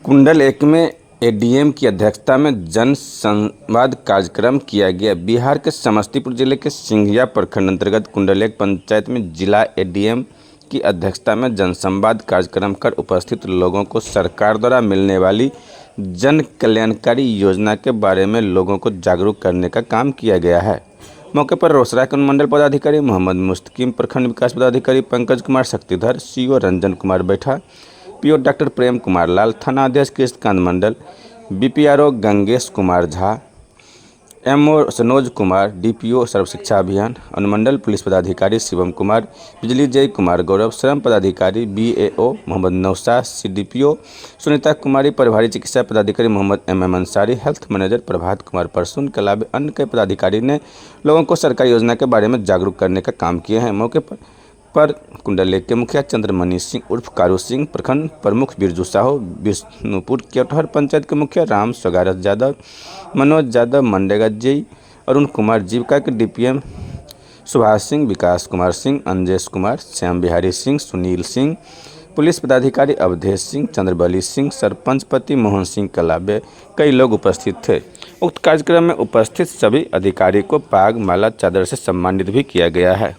कुंडल एक में एडीएम की अध्यक्षता में जन संवाद कार्यक्रम किया गया। बिहार के समस्तीपुर जिले के सिंघिया प्रखंड अंतर्गत कुंडल एक पंचायत में जिला एडीएम की अध्यक्षता में जनसंवाद कार्यक्रम कर उपस्थित लोगों को सरकार द्वारा मिलने वाली जन कल्याणकारी योजना के बारे में लोगों को जागरूक करने का काम किया गया है। मौके पर रोसड़ा के मंडल पदाधिकारी मोहम्मद मुस्तकीम, प्रखंड विकास पदाधिकारी Pankaj Kumar Shaktidhar, CO Ranjan Kumar Baitha, PO doctor Prem Kumar Lal, थाना अध्यक्ष Krishnakant Mandal, BPRO Gangesh Kumar Jha, MO Sanoj Kumar, DPO Sarva Shiksha Abhiyan, अनुमंडल पुलिस पदाधिकारी शिवम कुमार, बिजली जय कुमार गौरव, श्रम पदाधिकारी बीएओ मोहम्मद नौशाद, सीडीपीओ सुनीता कुमारी, प्रभारी चिकित्सा पदाधिकारी Mohammad M Ansari, health manager Prabhat Kumar Parsoon के अलावा अन्य कई पदाधिकारी ने लोगों को सरकारी योजना के बारे में जागरूक करने का काम किए हैं। मौके पर कुंडल एक के मुखिया चंद्रमणि सिंह उर्फ कारू सिंह, प्रखंड प्रमुख बिरजू साहू, विष्णुपुर केवटहर पंचायत के मुखिया राम स्वगारत यादव, मनोज यादव, मनरेगा जय अरुण कुमार, जीविका के डीपीएम सुभाष सिंह, विकास कुमार सिंह, अंजेश कुमार, श्याम बिहारी सिंह, सुनील सिंह, पुलिस पदाधिकारी अवधेश सिंह, चंद्रबली सिंह, सरपंच पति मोहन सिंह के अलावा कई लोग उपस्थित थे। उक्त कार्यक्रम में उपस्थित सभी अधिकारी को पाग, माला, चादर से सम्मानित भी किया गया है।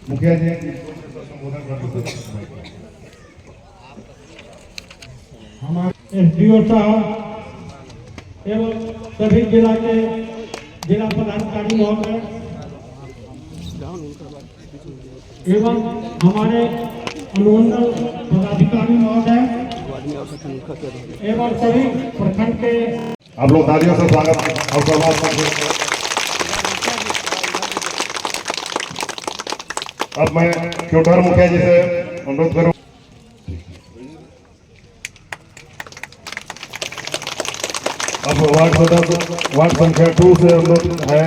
मुखिया जी संबोधन कर हमारे एसडीओ साहब एवं सभी जिला के जिला पदाधिकारी महोदय एवं हमारे अनुमंडल पदाधिकारी महोदय एवं सभी प्रखंड के आप लोग तालियों से स्वागत और सम्मान करते। अब मैं केवटहर मुखिया जी से अनुरोध करूं। अब वार्ड संख्या 2 से अनुरोध है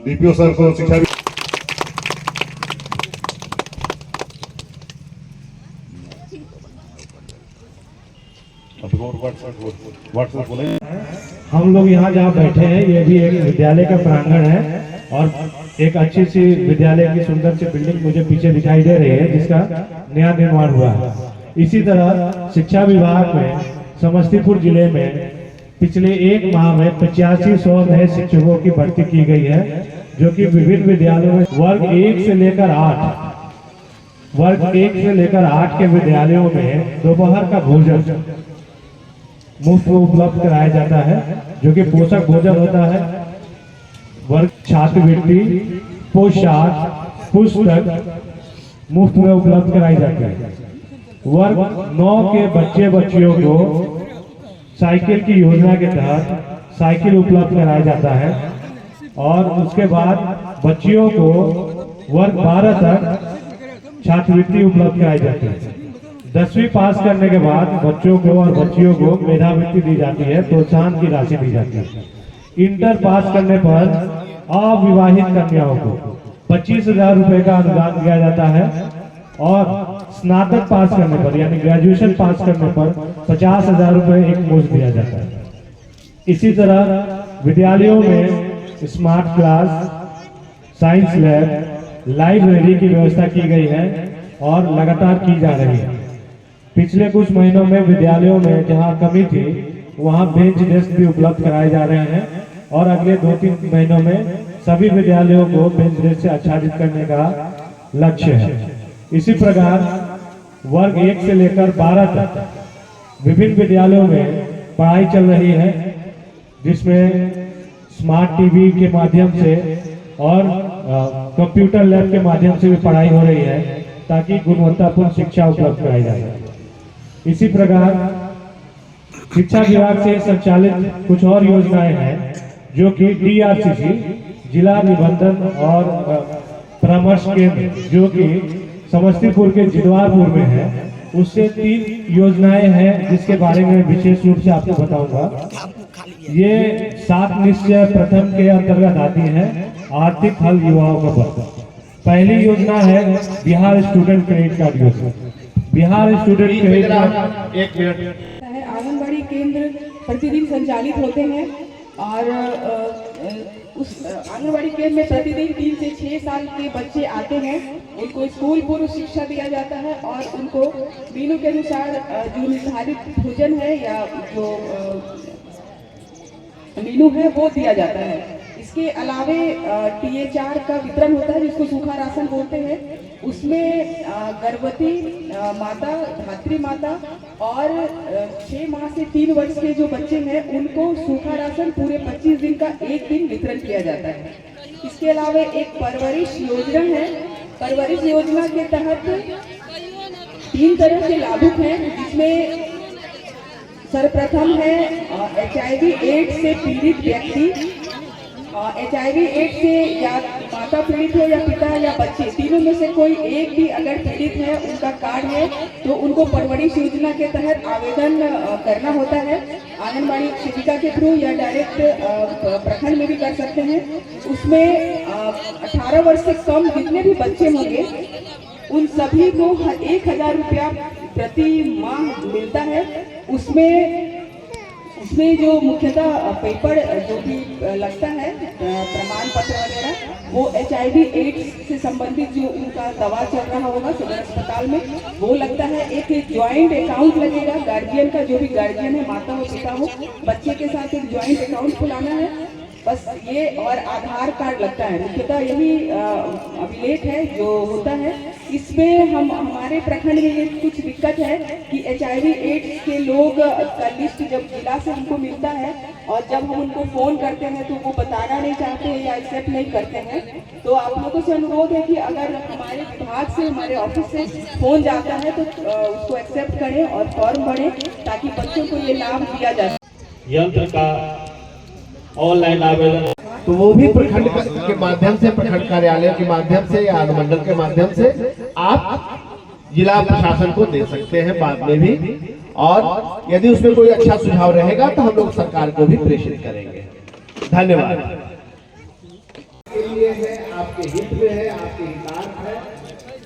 डीपीओ सर को शिक्षा हम लोग यहाँ जहाँ बैठे हैं ये भी एक विद्यालय का प्रांगण है और एक अच्छी सी विद्यालय की सुंदर सी बिल्डिंग मुझे पीछे दिखाई दे रही है जिसका नया निर्माण हुआ है। इसी तरह शिक्षा विभाग में समस्तीपुर जिले में पिछले एक माह में 8500 नए शिक्षकों की भर्ती की गई है, जो कि विभिन्न विद्यालयों में वर्ग 1 से लेकर 8 के विद्यालयों में दोपहर का भोजन मुफ्त उपलब्ध कराया जाता है, जो कि पोषक भोजन होता है। वर्ग छात्रवृत्ति, पोशाक, पुस्तक मुफ्त में उपलब्ध कराई जाती है। वर्ग 9 के बच्चियों को साइकिल की योजना के तहत साइकिल उपलब्ध कराया जाता है और उसके बाद बच्चियों को वर्ग 12 तक छात्रवृत्ति उपलब्ध कराई जाती है। 10वीं पास करने के बाद बच्चों को और बच्चियों को मेधावृत्ति दी जाती है, प्रोत्साहन की राशि दी जाती है। इंटर पास करने पर अविवाहित कन्याओं को 25,000 रुपए का अनुदान दिया जाता है और स्नातक पास करने पर यानी ग्रेजुएशन पास करने पर 50,000 रुपए एक मुश्त दिया जाता है। इसी तरह विद्यालयों में smart class, science lab, library की व्यवस्था की गई है और लगातार की जा रही है। पिछले कुछ महीनों में विद्यालयों में जहां कमी थी वहां बेंच डेस्क भी उपलब्ध कराए जा रहे हैं और अगले 2-3 महीनों में सभी विद्यालयों को बेंच डेस्क से आच्छादित करने का लक्ष्य है। इसी प्रकार वर्ग 1 से लेकर 12 तक विभिन्न विद्यालयों में पढ़ाई चल रही है, जिसमें स्मार्ट टीवी के माध्यम से और कंप्यूटर लैब के माध्यम से भी पढ़ाई हो रही है ताकि गुणवत्तापूर्ण शिक्षा उपलब्ध कराई जाए। इसी प्रकार शिक्षा विभाग से संचालित कुछ और योजनाएं हैं जो कि DRCC जिला निबंधन और परामर्श केंद्र जो कि समस्तीपुर के जिदवारपुर में है, उससे 3 योजनाएं हैं जिसके बारे में विशेष रूप से आपको बताऊंगा। ये 7 निश्चय प्रथम के अंतर्गत आती है, आर्थिक हल युवाओं का वर्ग। पहली योजना है बिहार स्टूडेंट क्रेडिट कार्ड योजना। बिहार स्टूडेंट क्रेडिट कार्ड एक मिनट है। आंगनबाड़ी केंद्र प्रतिदिन संचालित होते हैं और उस आंगनबाड़ी केंद्र में प्रतिदिन 3 से 6 साल के बच्चे आते हैं। उनको स्कूल पूर्व शिक्षा दिया जाता है और उनको मेनू के अनुसार जो निर्धारित भोजन है या जो मेनू है वो दिया जाता है। इसके अलावे TA4 का वितरण होता है जिसको सूखा राशन बोलते हैं। उसमें गर्भवती माता, धात्री माता और 6 माह से 3 वर्ष के जो बच्चे हैं उनको सूखा राशन पूरे 25 दिन का एक दिन वितरण किया जाता है। इसके अलावा एक परवरिश योजना है। परवरिश योजना के तहत 3 तरह के लाभुक हैं, जिसमें सर्वप्रथम है HIV एड्स से पीड़ित व्यक्ति। HIV एड्स से या माता पीड़ित हो या पिता या बच्चे, तीनों में से कोई एक भी अगर पीड़ित है, उनका कार्ड है, तो उनको परवरिश योजना के तहत आवेदन करना होता है। आंगनबाड़ी सेविका के थ्रू या डायरेक्ट प्रखंड में भी कर सकते हैं। उसमें 18 वर्ष से कम जितने भी बच्चे होंगे उन सभी को 1000 रुपया प्रति माह मिलता है। उसमें जो मुख्यतः पेपर जो भी लगता है, प्रमाण पत्र वगैरह, वो HIV एड्स से संबंधित जो उनका दवा चल रहा होगा सदर अस्पताल में वो लगता है। एक ज्वाइंट अकाउंट लगेगा गार्जियन का, जो भी गार्जियन है, माता हो पिता हो, बच्चे के साथ एक ज्वाइंट अकाउंट खुलाना है बस ये, और आधार कार्ड लगता है। मुख्यतः यही अभिलेख है जो होता है। इसमें हमारे प्रखंड में ये कुछ दिक्कत है कि HIV एड्स के लोग का लिस्ट जब जिला से हमको मिलता है और जब हम उनको फोन करते हैं तो वो बताना नहीं चाहते हैं या एक्सेप्ट नहीं करते हैं। तो आप लोगों से अनुरोध है कि अगर हमारे विभाग से, हमारे ऑफिस से फोन जाता है तो उसको एक्सेप्ट करें और फॉर्म भरें ताकि बच्चों को ये लाभ दिया जा सके। यंत्र का ऑनलाइन आवेदन, तो वो भी प्रखंड के माध्यम से, प्रखंड कार्यालय के माध्यम से या अनुमंडल के माध्यम से आप जिला प्रशासन को दे सकते हैं बाद में भी। और यदि उसमें कोई अच्छा सुझाव रहेगा तो हम लोग सरकार को भी प्रेषित करेंगे। धन्यवाद। आपके हित में है, आपके हितार्थ है।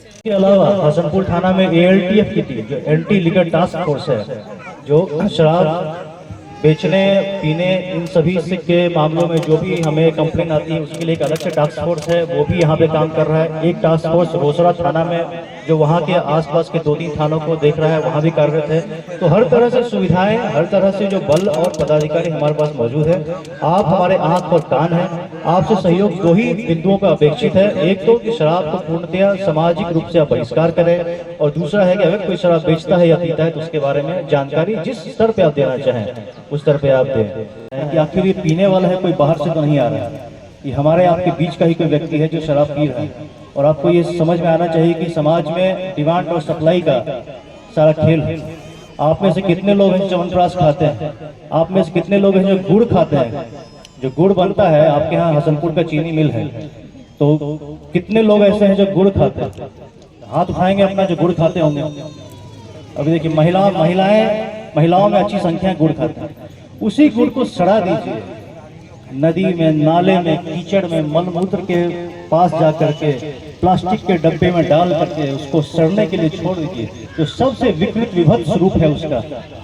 इसके अलावा हसनपुर थाना में ALTF की टीम, जो एंटी लीगल टास्क फोर्स है, जो शराब बेचने पीने इन सभी के मामलों में जो भी हमें कंप्लेन आती है उसके लिए एक अलग से टास्क फोर्स है, वो भी यहाँ पे काम कर रहा है। एक टास्क फोर्स रोसड़ा थाना में जो वहाँ के आसपास के 2-3 थानों को देख रहा है, वहाँ भी कार्यरत है। तो हर तरह से सुविधाएं, हर तरह से जो बल और पदाधिकारी हमारे पास मौजूद है। आप हमारे आंख और कान हैं, आपसे सहयोग 2 ही बिंदुओं पर अपेक्षित है। एक तो कि शराब को पूर्णतया सामाजिक रूप से आप बहिष्कार करें, और दूसरा है कि अगर कोई शराब बेचता है या पीता है तो उसके बारे में जानकारी जिस स्तर पे आप देना चाहें उस स्तर पे आप दें कि आखिर ये पीने वाला है, कोई बाहर से तो नहीं आ रहा है, ये हमारे आपके बीच का ही कोई व्यक्ति है जो शराब पी रहा है। और आपको ये समझ में आना चाहिए कि समाज में डिमांड और सप्लाई का सारा खेल है। आप में से कितने लोग हैं च्यवनप्राश खाते हैं? आप में से कितने लोग हैं जो गुड़ खाते हैं? जो गुड़ बनता है आपके यहाँ हसनपुर का चीनी मिल है, तो कितने लोग ऐसे हैं जो गुड़ खाते हैं? हाथ उठाएंगे अपना जो गुड़ खाते होंगे। अभी देखिए महिलाओं में अच्छी संख्या गुड़ खाते हैं। उसी गुड़ को सड़ा दीजिए, नदी में, नाले में, कीचड़ में, मलमूत्र के पास जा करके प्लास्टिक के डब्बे में डाल करके उसको सड़ने के लिए छोड़ दीजिए। जो सबसे विकृत विभत्स रूप है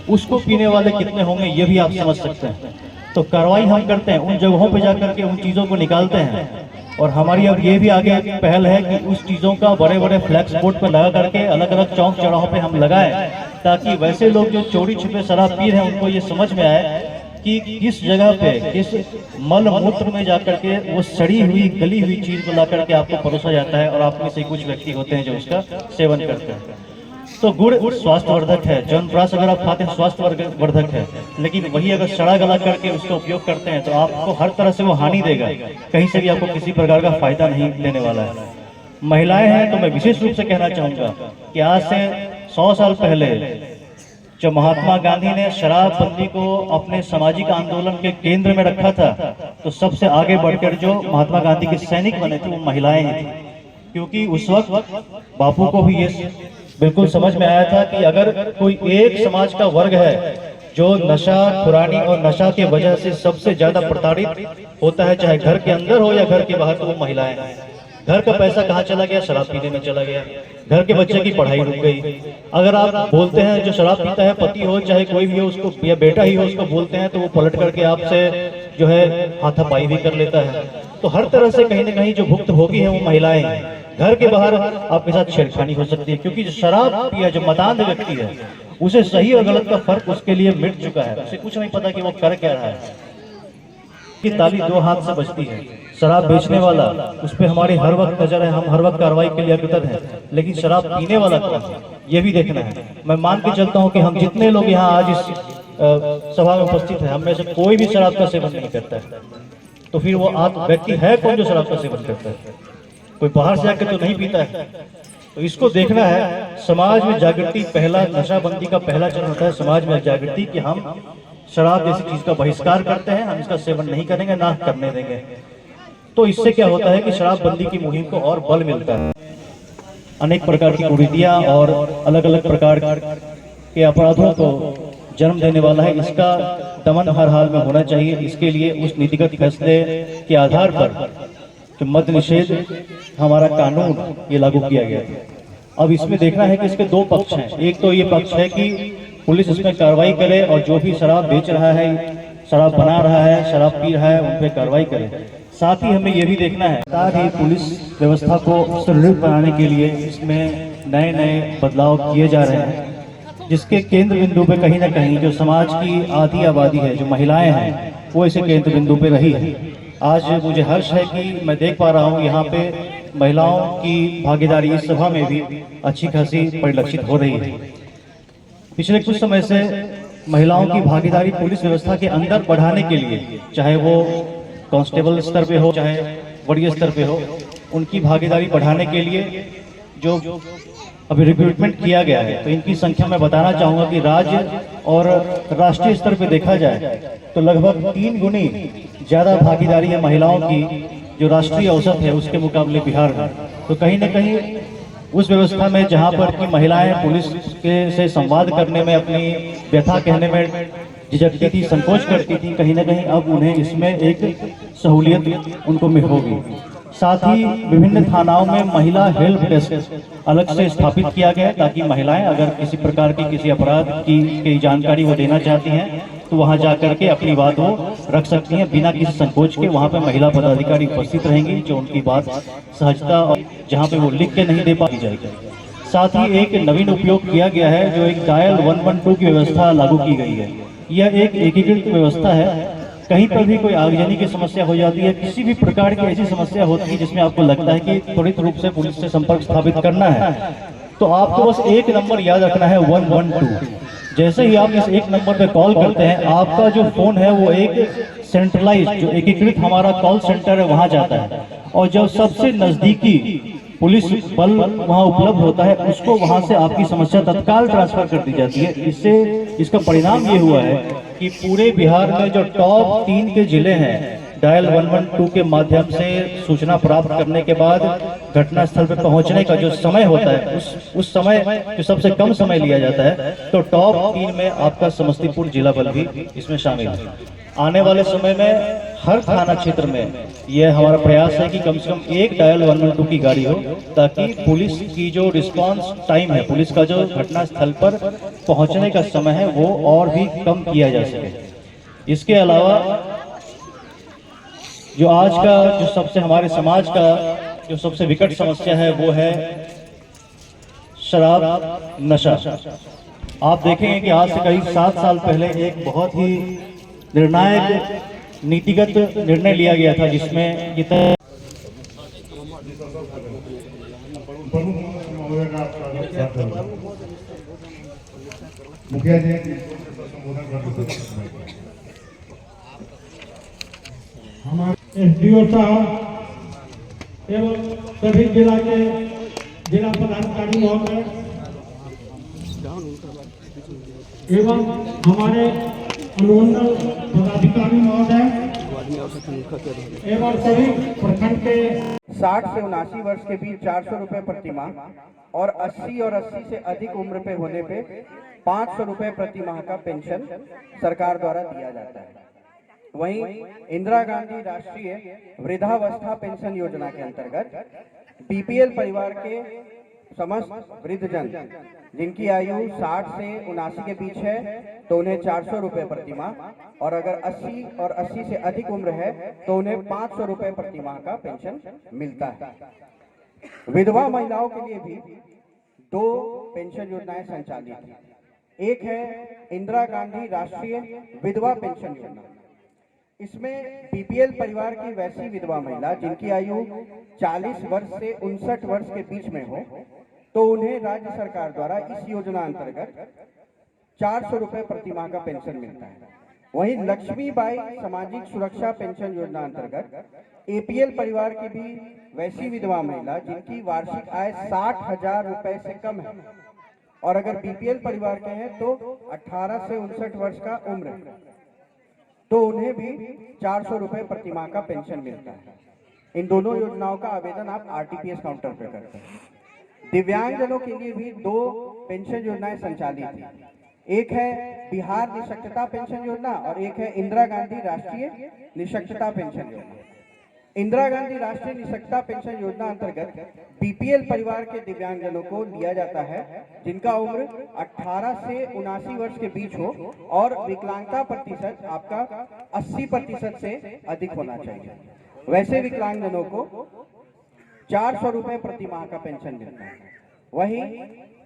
उसको पीने वाले कितने होंगे ये भी आप समझ सकते हैं। तो कार्रवाई हम करते हैं, उन जगहों पे जा करके उन चीज़ों को निकालते हैं। और हमारी अब ये भी आगे पहल है कि उस चीज़ों का बड़े बड़े फ्लैक्स बोर्ड पर लगा करके अलग अलग चौक चौराहों पे हम लगाएं, ताकि वैसे लोग जो चोरी छिपे शराब पी रहे हैं उनको ये समझ में आए कि किस जगह पे, किस मल मूत्र में जाकर के वो सड़ी हुई गली हुई चीज को ला करके आपको परोसा जाता है, और आप में से कुछ व्यक्ति होते हैं जो उसका सेवन करते हैं। तो गुड़ स्वास्थ्यवर्धक है, च्यवनप्राश अगर आप खाते हैं स्वास्थ्यवर्धक है, लेकिन वही अगर सड़ा गला करके उसका उपयोग करते हैं तो आपको हर तरह से वो हानि देगा, कहीं से भी आपको किसी प्रकार का फायदा नहीं देने वाला है। महिलाएं हैं तो मैं विशेष रूप से कहना चाहूँगा कि आज से 100 साल पहले जब महात्मा गांधी ने शराबबंदी को अपने सामाजिक आंदोलन के केंद्र में रखा था, तो सबसे आगे बढ़कर जो महात्मा गांधी के सैनिक बने थे वो महिलाएं ही थी, क्योंकि उस वक्त बापू को भी ये बिल्कुल समझ में आया था कि अगर कोई एक समाज का वर्ग है जो नशा खुरानी और नशा के वजह से सबसे ज्यादा प्रताड़ित होता है, चाहे घर के अंदर हो या घर के बाहर, तो वो महिलाएं हैं। घर का पैसा कहाँ चला गया? शराब पीने में चला गया। घर के बच्चे की पढ़ाई रुक गई। अगर आप बोलते हैं जो शराब पीता है, पति हो चाहे कोई भी हो, उसको या बेटा ही हो, उसको बोलते हैं तो वो पलट करके आपसे जो है हाथापाई भी कर लेता है। तो हर तरह से कहीं ना कहीं जो भुक्तभोगी है वो महिलाएं हैं। घर के बाहर आपके साथ छेड़खानी हो सकती है, क्योंकि जो शराब पिया जो मदान व्यक्ति है उसे सही और गलत का फर्क उसके लिए मिट चुका है। उसे कुछ नहीं पता कि वो कर क्या रहा है। कि ताली दो हाथ से बजती है। शराब बेचने वाला, उस पर हमारी हर वक्त नजर है, हम हर वक्त कार्रवाई के लिए कृतज्ञ हैं, लेकिन शराब पीने वाला कौन है ये भी देखना है। मैं मान के चलता हूं कि हम जितने लोग यहाँ आज इस सभा में उपस्थित हैं, हम में से कोई भी शराब का सेवन नहीं करता है। तो फिर वो व्यक्ति है कौन जो शराब का सेवन करता है? कोई बाहर से आकर तो नहीं पीता है। तो इसको देखना है। समाज में जागृति, पहला नशाबंदी का पहला चरण होता है समाज में जागृति, कि हम शराब जैसी चीज का बहिष्कार करते हैं, हम इसका सेवन नहीं करेंगे, ना करने देंगे। तो इससे क्या होता है कि शराबबंदी की मुहिम को और बल मिलता है। अनेक प्रकार की कुरीतियां और अलग अलग प्रकार के अपराधों को जन्म देने वाला है। इसका दमन हर हाल में होना चाहिए। इसके लिए उस नीतिगत फैसले के आधार पर कि मद्य निषेध हमारा कानून ये लागू किया गया था। अब इसमें देखना है कि इसके दो पक्ष हैं। एक तो ये पक्ष है कि पुलिस इसमें कार्रवाई करे और जो भी शराब बेच रहा है, शराब बना रहा है, शराब पी रहा है, उन पर कार्रवाई करे। साथ ही हमें ये भी देखना है साथ ही पुलिस व्यवस्था को सुदृढ़ बनाने के लिए इसमें नए नए बदलाव किए जा रहे हैं, जिसके केंद्र बिंदु पे कहीं ना कहीं जो समाज की आधी आबादी है, जो महिलाएं हैं, वो इसे केंद्र बिंदु पे रही है। आज मुझे हर्ष है कि मैं देख पा रहा हूँ यहाँ पे महिलाओं की भागीदारी इस सभा में भी अच्छी खासी परिलक्षित हो रही है। पिछले कुछ समय से महिलाओं की भागीदारी पुलिस व्यवस्था के अंदर बढ़ाने के लिए, चाहे वो कांस्टेबल स्तर पे हो चाहे वरीय स्तर पे हो, उनकी भागीदारी बढ़ाने के लिए जो अभी रिक्रूटमेंट किया गया है, तो इनकी संख्या मैं बताना चाहूँगा कि राज्य और राष्ट्रीय स्तर पे देखा जाए तो लगभग 3 गुनी ज़्यादा भागीदारी है महिलाओं की जो राष्ट्रीय औसत है उसके मुकाबले बिहार में। तो कहीं ना कहीं उस व्यवस्था में जहाँ पर की महिलाएं पुलिस के से संवाद करने में, अपनी व्यथा कहने में झिझकती थी, संकोच करती थी, कहीं ना कहीं अब उन्हें इसमें एक सहूलियत उनको मिल होगी। साथ ही विभिन्न थानाओं में महिला हेल्प डेस्क अलग से स्थापित किया गया है, ताकि महिलाएं अगर किसी प्रकार की किसी अपराध की जानकारी वो देना चाहती हैं तो वहां जाकर के अपनी बात वो रख सकती हैं बिना किसी संकोच के। वहां पर महिला पदाधिकारी उपस्थित रहेंगी जो उनकी बात सहजता और जहां पे वो लिख के नहीं दे पाई जाएगी। साथ ही एक नवीन उपयोग किया गया है जो एक डायल 112 की व्यवस्था लागू की गई है। यह एक एकीकृत व्यवस्था है। कहीं पर भी कोई आगजनी की समस्या हो जाती है, किसी भी प्रकार की ऐसी समस्या होती है जिसमें आपको लगता है कि त्वरित रूप से पुलिस से संपर्क स्थापित करना है, तो आपको बस एक नंबर याद रखना है 112। जैसे ही आप इस एक नंबर पे कॉल करते हैं, आपका जो फोन है वो एक सेंट्रलाइज जो एकीकृत हमारा कॉल सेंटर है वहां जाता है, और जो सबसे नजदीकी पुलिस बल वहां उपलब्ध होता है उसको वहां से आपकी समस्या तत्काल ट्रांसफर कर दी जाती है। इससे इसका परिणाम ये हुआ है कि पूरे बिहार में जो टॉप 3 के जिले हैं, डायल 112 के माध्यम से सूचना प्राप्त करने के बाद घटना स्थल पर पहुंचने का जो समय होता है उस समय जो सबसे कम समय लिया जाता है, तो टॉप 3 में आपका समस्तीपुर जिला बल भी इसमें शामिल है। आने वाले समय में हर थाना क्षेत्र में यह हमारा प्रयास है कि कम से कम एक डायल 112 की गाड़ी हो, ताकि पुलिस की जो रिस्पांस टाइम है, पुलिस का जो घटना स्थल पर पहुंचने का समय है, वो और भी कम किया जा सके। इसके अलावा जो आज का जो सबसे हमारे समाज का जो सबसे विकट समस्या है वो है शराब नशा। आप देखेंगे कि आज से करीब 7 साल पहले एक बहुत ही निर्णायक नीतिगत निर्णय लिया गया था, जिसमें मुखिया जी हमारे एसडीओ साहब एवं सभी जिला के जिला पदाधिकारी महोदय एवं हमारे अनुमंडल पदाधिकारी महोदय एवं सभी प्रखंड के 60 से 79 वर्ष के बीच 400 रुपए प्रति माह और 80 और 80 से अधिक उम्र पे होने पे 500 रुपए प्रति माह का पेंशन सरकार द्वारा दिया जाता है। वहीं इंदिरा गांधी राष्ट्रीय वृद्धावस्था पेंशन योजना के अंतर्गत बीपीएल परिवार के समस्त वृद्धजन जिनकी आयु 60 से 79 के बीच है तो उन्हें 400 रुपए प्रति माह और अगर 80 और 80 से अधिक उम्र है तो उन्हें 500 रुपए प्रति माह का पेंशन मिलता है। विधवा महिलाओं के लिए भी 2 पेंशन योजनाएं संचालित हैं। एक है इंदिरा गांधी राष्ट्रीय विधवा पेंशन योजना। इसमें बीपीएल परिवार की वैसी विधवा महिला जिनकी आयु 40 वर्ष से 59 वर्ष के बीच में हो तो उन्हें राज्य सरकार द्वारा इस योजना अंतर्गत 400 रुपए प्रति माह का पेंशन मिलता है। वहीं लक्ष्मीबाई सामाजिक सुरक्षा पेंशन योजना अंतर्गत एपीएल परिवार की भी वैसी विधवा महिला जिनकी वार्षिक आय 60,000 रुपए से कम है और अगर बीपीएल परिवार के हैं तो 18 से 59 वर्ष का उम्र है तो उन्हें भी 400 रुपए प्रति माह का पेंशन मिलता है। इन दोनों योजनाओं का आवेदन आप आरटीपीएस काउंटर पर करते हैं। दिव्यांगजनों के लिए भी 2 पेंशन योजनाएं संचालित हैं। एक है बिहार निशक्तता पेंशन योजना और एक है इंदिरा गांधी राष्ट्रीय निशक्तता पेंशन योजना। इंदिरा गांधी राष्ट्रीय निशक्तता पेंशन योजना अंतर्गत बीपीएल परिवार के दिव्यांगजनों को लिया जाता है जिनका उम्र 18 से 79 वर्ष के बीच हो और विकलांगता प्रतिशत आपका 80% से अधिक होना चाहिए। वैसे विकलांगजनों को 400 रुपए प्रति माह का पेंशन मिलता है। वहीं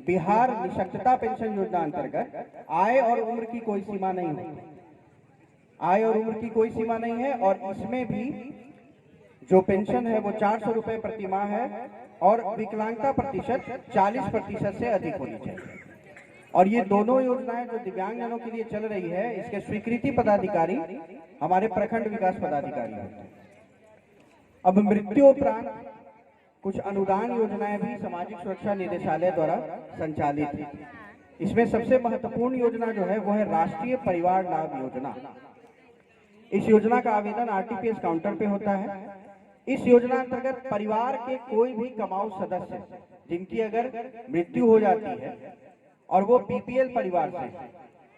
बिहार निशक्तता पेंशन योजना अंतर्गत आय और उम्र की कोई सीमा नहीं होती। आय और उम्र की कोई सीमा नहीं है और इसमें भी जो पेंशन है वो 400 रुपए प्रति माह है और विकलांगता प्रतिशत 40% से अधिक होनी चाहिए। और ये दोनों योजनाएं जो दिव्यांगजनों के लिए चल रही है इसके स्वीकृति पदाधिकारी हमारे प्रखंड विकास पदाधिकारी होते हैं। अब मृत्यु उपरांत कुछ अनुदान योजनाएं भी सामाजिक सुरक्षा निदेशालय द्वारा संचालित है। इसमें सबसे महत्वपूर्ण योजना जो है वो है राष्ट्रीय परिवार लाभ योजना। इस योजना का आवेदन आरटीपीएस काउंटर पे होता है। इस योजना अंतर्गत परिवार के कोई भी कमाऊ सदस्य जिनकी अगर मृत्यु हो जाती है और वो बीपीएल परिवार से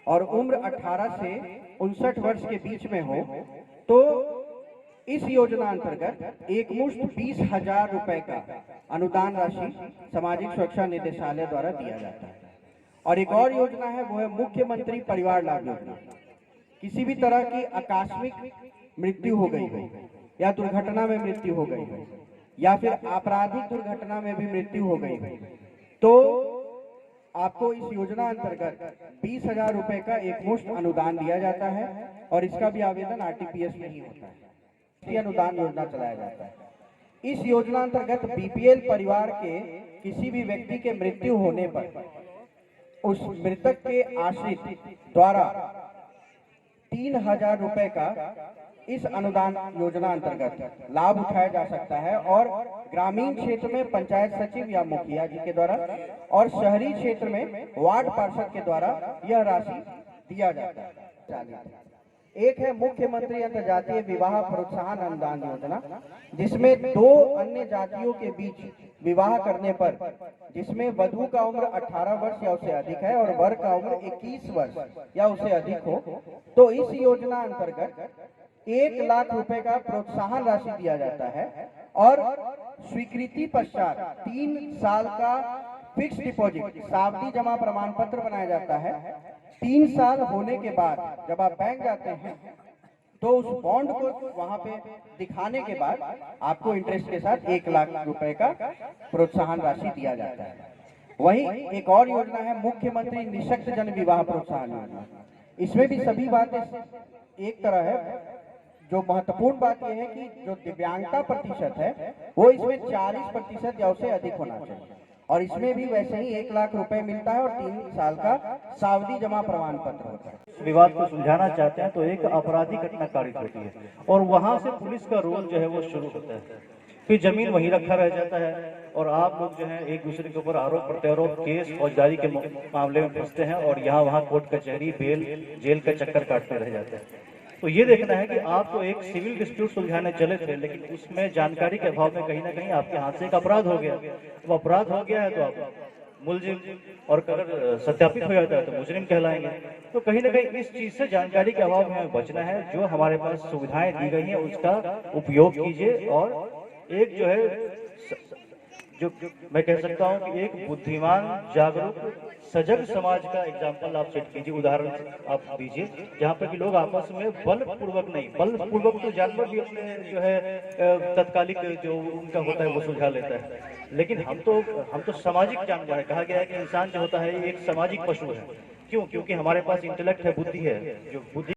और उम्र 18 से 59 वर्ष के बीच में हो तो इस योजना अंतर्गत एकमुश्त 20,000 रुपए का अनुदान राशि सामाजिक सुरक्षा निदेशालय द्वारा दिया जाता है। और एक और योजना है वो है मुख्यमंत्री परिवार लाभ योजना। किसी भी तरह की आकस्मिक मृत्यु हो गई हो या दुर्घटना में मृत्यु हो गई हो या फिर आपराधिक दुर्घटना में भी मृत्यु हो गई हो तो आपको इस योजना अंतर्गत 20,000 रुपए का एकमुश्त अनुदान दिया जाता है और इसका भी आवेदन आरटीपीएस में ही होता है। अनुदान योजना चलाया जाता है। इस योजना अंतर्गत बीपीएल परिवार के किसी भी व्यक्ति के मृत्यु होने पर उस मृतक के आश्रित द्वारा 3,000 रुपए का इस अनुदान योजना अंतर्गत लाभ उठाया जा सकता है और ग्रामीण क्षेत्र में पंचायत सचिव या मुखिया जी के द्वारा और शहरी क्षेत्र में वार्ड पार्षद के द्वारा यह राशि दिया जाता है। एक है मुख्यमंत्री अंतर्जातीय विवाह प्रोत्साहन अनुदान योजना जिसमें 2 अन्य जातियों के बीच विवाह करने पर जिसमें वधू का उम्र 18 वर्ष या उससे अधिक है और वर का उम्र 21 वर्ष या उससे अधिक हो तो इस योजना अंतर्गत 1 लाख रुपए का प्रोत्साहन राशि दिया जाता है और स्वीकृति पश्चात 3 साल का फिक्स डिपॉजिट सावधि जमा प्रमाण पत्र बनाया जाता है। 3 साल होने के बाद जब आप बैंक जाते हैं तो उस बॉन्ड को वहां पे दिखाने के बाद आपको इंटरेस्ट के साथ 1 लाख रुपए का प्रोत्साहन राशि दिया जाता है। वहीं एक और योजना है मुख्यमंत्री निशक्त जन विवाह प्रोत्साहन योजना। इसमें भी सभी बातें एक तरह है। जो महत्वपूर्ण बात यह है कि जो दिव्यांगता प्रतिशत है वो इसमें 40% या उससे अधिक होना चाहिए और इसमें भी वैसे ही 1 लाख रुपए मिलता है और 3 साल का सावधि जमा प्रमाण पत्र होता है। विवाद को सुलझाना चाहते हैं तो एक आपराधिक घटना कारित होती है और वहां से पुलिस का रोल जो है वो शुरू होता है। फिर जमीन वहीं रखा रह जाता है और आप लोग जो है एक दूसरे के ऊपर आरोप प्रत्यारोप केस फौजदारी के मामले में फंसते हैं और यहाँ वहाँ कोर्ट कचहरी बेल जेल का चक्कर काटते रह जाते हैं। तो ये देखना है कि आप तो एक सिविल डिस्प्यूट सुलझाने चले थे, लेकिन उसमें जानकारी के अभाव में कहीं ना कहीं आपके हाथ से एक अपराध हो गया। तो अपराध हो गया है तो आप मुलजिम, और अगर सत्यापित हो जाता है तो मुजरिम कहलाएंगे। तो कहीं ना कहीं इस चीज से, जानकारी के अभाव में हमें बचना है। जो हमारे पास सुविधाएं दी गई हैं उसका उपयोग कीजिए, और एक जो है जो मैं कह सकता हूं कि एक बुद्धिमान, जागरूक, सजग समाज का एग्जाम्पल आप सेट कीजिए, उदाहरण आप दीजिए, जहां पर कि लोग आपस में बलपूर्वक नहीं, बलपूर्वक तो जानवर भी अपने जो है तत्कालिक जो उनका होता है वो सुलझा लेता है, लेकिन हम तो सामाजिक जानवर है। कहा गया है कि इंसान जो होता है एक सामाजिक पशु है। क्यों? क्योंकि हमारे पास इंटेलेक्ट है, बुद्धि है, जो बुद्धि